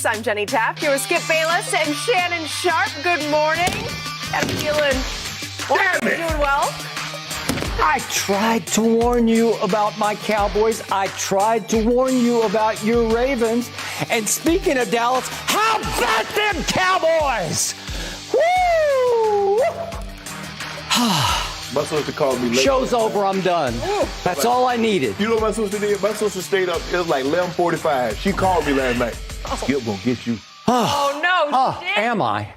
Sports. I'm Jenny Taft here with Skip Bayless and Shannon Sharp. Good morning. I'm feeling doing well. I tried to warn you about my Cowboys. I tried to warn you about your Ravens. And speaking of Dallas, how about them Cowboys? Woo! My sister called me late. Show's over. I'm done. That's all I needed. You know what my sister did? My sister stayed up. It was like 11:45. She called me last night. Skip gonna get you. Oh, no. She did? Am I?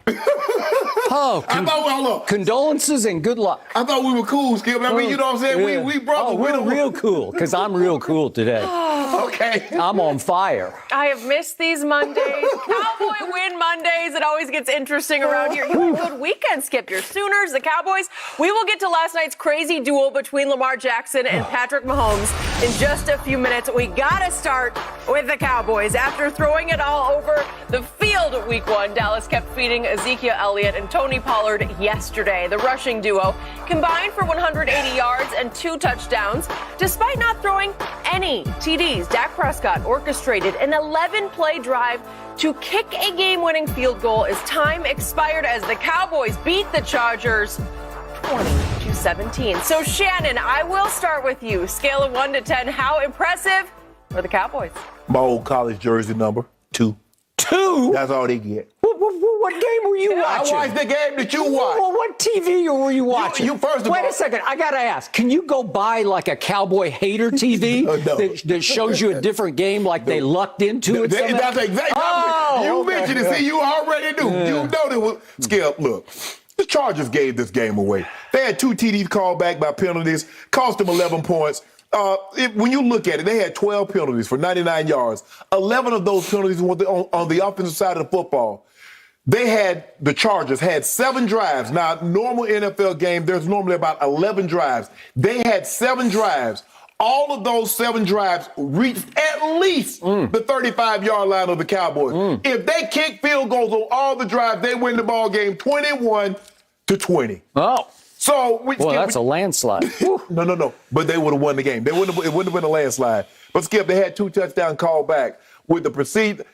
Oh, hold on. Condolences and good luck. I thought we were cool, Skip. I mean, you know what I'm saying? Yeah. We brothers. We're real cool, because I'm real cool today. Okay. I'm on fire. I have missed these Mondays. Cowboy win Mondays. It always gets interesting around here. You had a good weekend, Skip. Your Sooners, the Cowboys. We will get to last night's crazy duel between Lamar Jackson and Patrick Mahomes in just a few minutes. We got to start with the Cowboys. After throwing it all over the field week one, Dallas kept feeding Ezekiel Elliott and Tony Pollard yesterday. The rushing duo combined for 180 yards and 2 touchdowns, despite not throwing any TDs. Dak Prescott orchestrated an 11-play drive to kick a game-winning field goal as time expired as the Cowboys beat the Chargers 20-17. So, Shannon, I will start with you. Scale of 1 to 10, how impressive were the Cowboys? My old college jersey number, 2. 2? That's all they get. What game were you watching? I watched the game that you watched. Well, what TV were you watching? You first of Wait all. a second. I got to ask. Can you go buy like a Cowboy hater TV No. that shows you a different game like they lucked into it somehow? That's exactly. Oh, you mentioned it. See, you already knew. Yeah. You know that was. Skip, look. The Chargers gave this game away. They had 2 TDs called back by penalties, cost them 11 points. When you look at it, they had 12 penalties for 99 yards. 11 of those penalties were on the offensive side of the football. The Chargers had 7 drives. Now, normal NFL game, there's normally about 11 drives. They had 7 drives. All of those 7 drives reached at least the 35-yard line of the Cowboys. If they kick field goals on all the drives, they win the ball game 21-20. Oh. So That's a landslide. No. But they would have won the game. It wouldn't have been a landslide. But Skip, they had 2 touchdown call back with the proceed.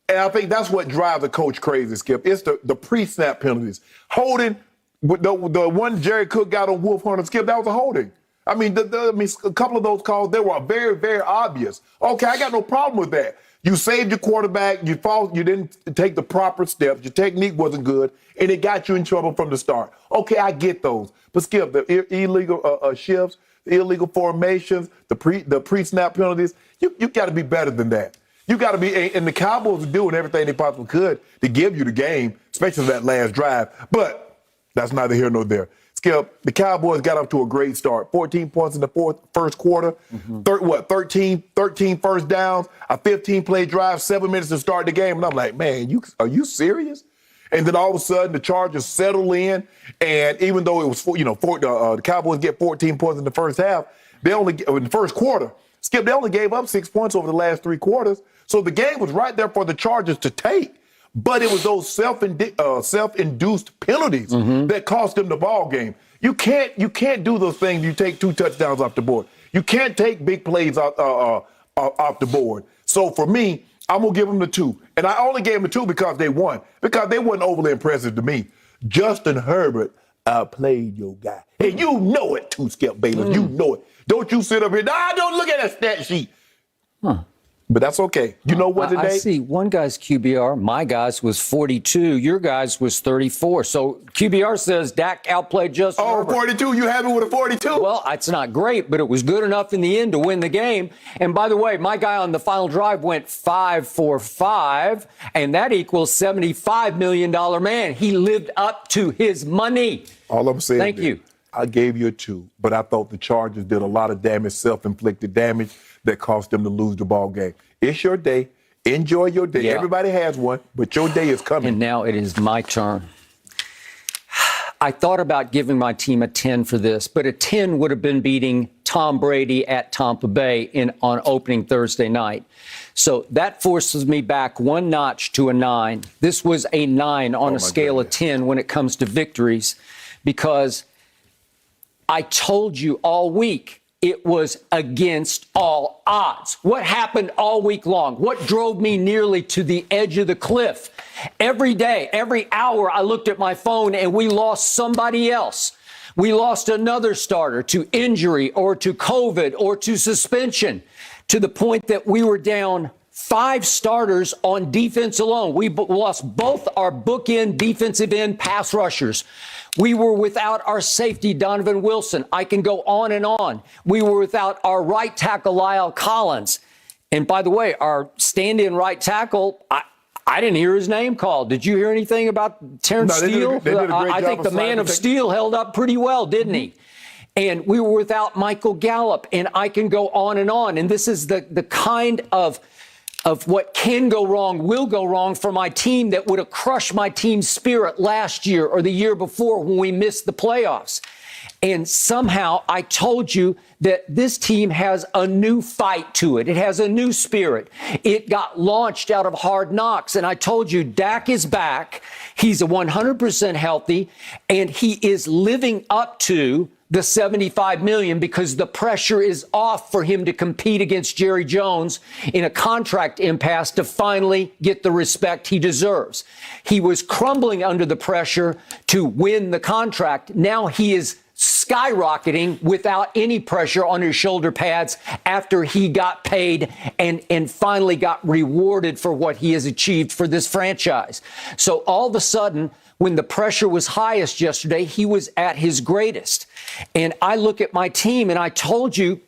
And I think that's what drives the coach crazy, Skip. It's the pre-snap penalties. Holding, the one Jerry Cook got on Wolf Hunter, Skip, that was a holding. I mean, a couple of those calls, they were very, very obvious. Okay, I got no problem with that. You saved your quarterback. You didn't take the proper steps. Your technique wasn't good, and it got you in trouble from the start. Okay, I get those. But Skip, the illegal shifts, the illegal formations, the pre-snap penalties, you got to be better than that. You got to be, and the Cowboys are doing everything they possibly could to give you the game, especially that last drive. But that's neither here nor there. Skip, the Cowboys got off to a great start. 14 points in the first quarter. 13 first downs, a 15-play drive, 7 minutes to start the game. And I'm like, man, are you serious? And then all of a sudden, the Chargers settle in. And even though it was, the Cowboys get 14 points in the first half, in the first quarter, Skip, they only gave up 6 points over the last 3 quarters. So the game was right there for the Chargers to take. But it was those self-induced penalties that cost them the ball game. You can't do those things. You take 2 touchdowns off the board. You can't take big plays off the board. So for me, I'm gonna give them the 2, and I only gave them the 2 because they won. Because they wasn't overly impressive to me. Justin Herbert outplayed your guy, and you know it too, Skip Bayless. You know it. Don't you sit up here? Nah, don't look at that stat sheet. But that's okay. You know what today? I see one guy's QBR, my guy's was 42, your guy's was 34. So QBR says Dak outplayed Justin Herbert. 42? You have it with a 42? Well, it's not great, but it was good enough in the end to win the game. And by the way, my guy on the final drive went 5 for 5, and that equals $75 million man. He lived up to his money. All I'm saying Thank you. I gave you a 2, but I thought the Chargers did a lot of damage, self-inflicted damage, that cost them to lose the ball game. It's your day. Enjoy your day. Yeah. Everybody has one, but your day is coming. And now it is my turn. I thought about giving my team a 10 for this, but a 10 would have been beating Tom Brady at Tampa Bay on opening Thursday night. So that forces me back 1 notch to a 9. This was a 9 on a scale of 10 when it comes to victories, because I told you all week it was against all odds. What happened all week long? What drove me nearly to the edge of the cliff? Every day, every hour, I looked at my phone and we lost somebody else. We lost another starter to injury or to COVID or to suspension, to the point that we were down 5 starters on defense alone. We lost both our bookend defensive end pass rushers. We were without our safety, Donovan Wilson. I can go on and on. We were without our right tackle, Lyle Collins. And by the way, our stand-in right tackle, I didn't hear his name called. Did you hear anything about Terrence Steele? I think the man of steel held up pretty well, didn't he? And we were without Michael Gallup, and I can go on and on. And this is the kind of what can go wrong, will go wrong for my team that would have crushed my team's spirit last year or the year before when we missed the playoffs. And somehow I told you that this team has a new fight to it. It has a new spirit. It got launched out of Hard Knocks. And I told you Dak is back. He's 100% healthy, and he is living up to the $75 million because the pressure is off for him to compete against Jerry Jones in a contract impasse to finally get the respect he deserves. He was crumbling under the pressure to win the contract. Now he is skyrocketing without any pressure on his shoulder pads after he got paid and finally got rewarded for what he has achieved for this franchise. So all of a sudden, when the pressure was highest yesterday, he was at his greatest. And I look at my team, and I told you,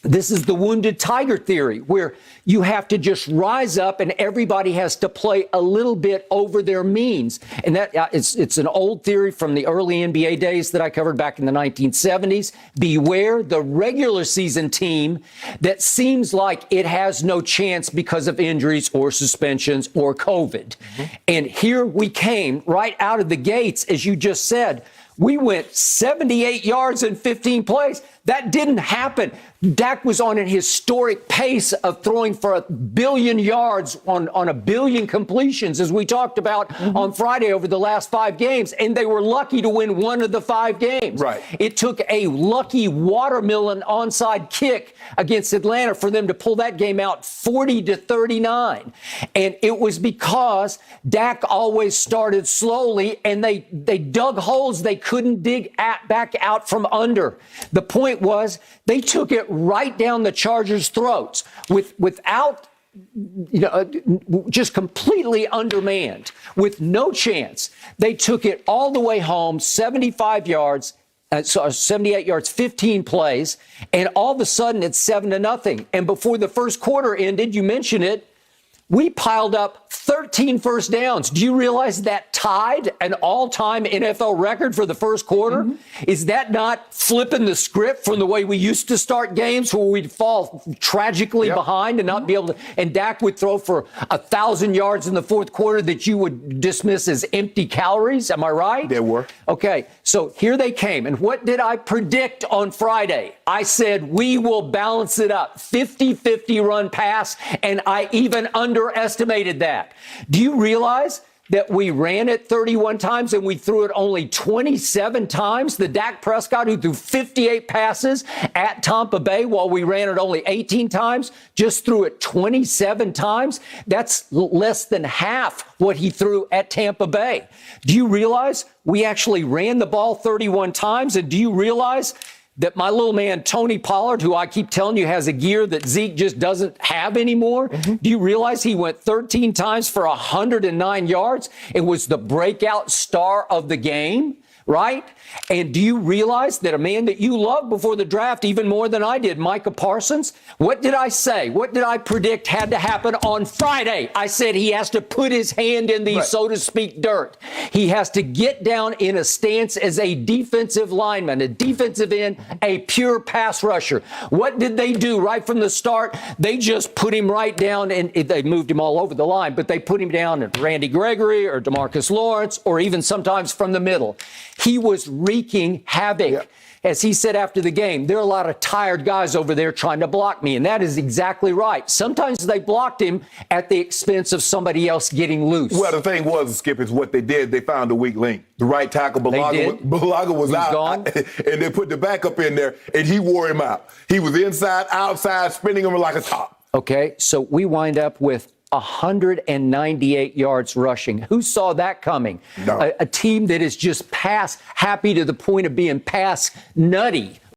this is the wounded tiger theory, where you have to just rise up and everybody has to play a little bit over their means. And that it's an old theory from the early NBA days that I covered back in the 1970s. Beware the regular season team that seems like it has no chance because of injuries or suspensions or COVID. And here we came right out of the gates, as you just said. We went 78 yards in 15 plays. That didn't happen. Dak was on an historic pace of throwing for 1 billion yards on 1 billion completions, as we talked about on Friday over the last 5 games, and they were lucky to win 1 of the 5 games. Right. It took a lucky watermelon onside kick against Atlanta for them to pull that game out 40-39. And it was because Dak always started slowly, and they dug holes they couldn't dig back out from under. The point was they took it right down the Chargers' throats without, just completely undermanned, with no chance. They took it all the way home, 78 yards, 15 plays, and all of a sudden it's 7-0. And before the first quarter ended, you mentioned it, we piled up 13 first downs. Do you realize that tied an all-time NFL record for the first quarter? Is that not flipping the script from the way we used to start games, where we'd fall tragically behind and not be able to, and Dak would throw for 1,000 yards in the fourth quarter that you would dismiss as empty calories? Am I right? They were. Okay, so here they came. And what did I predict on Friday? I said, we will balance it up, 50-50 run pass, and I even underestimated that. Do you realize that we ran it 31 times and we threw it only 27 times? The Dak Prescott who threw 58 passes at Tampa Bay while we ran it only 18 times, just threw it 27 times. That's less than half what he threw at Tampa Bay. Do you realize we actually ran the ball 31 times? And do you realize that my little man, Tony Pollard, who I keep telling you has a gear that Zeke just doesn't have anymore, do you realize he went 13 times for 109 yards? It was the breakout star of the game, right? And do you realize that a man that you loved before the draft even more than I did, Micah Parsons, what did I say? What did I predict had to happen on Friday? I said he has to put his hand in the, so to speak, dirt. He has to get down in a stance as a defensive lineman, a defensive end, a pure pass rusher. What did they do right from the start? They just put him right down, and they moved him all over the line, but they put him down at Randy Gregory or DeMarcus Lawrence or even sometimes from the middle. He was wreaking havoc. as he said after the game, there are a lot of tired guys over there trying to block me. And that is exactly right. Sometimes they blocked him at the expense of somebody else getting loose. Well, the thing was, Skip, is what they did. They found a weak link. The right tackle, Bulaga was out. Gone. And they put the backup in there, and he wore him out. He was inside, outside, spinning him like a top. Okay, so we wind up with 198 yards rushing. Who saw that coming? No. A team that is just pass happy to the point of being pass nutty.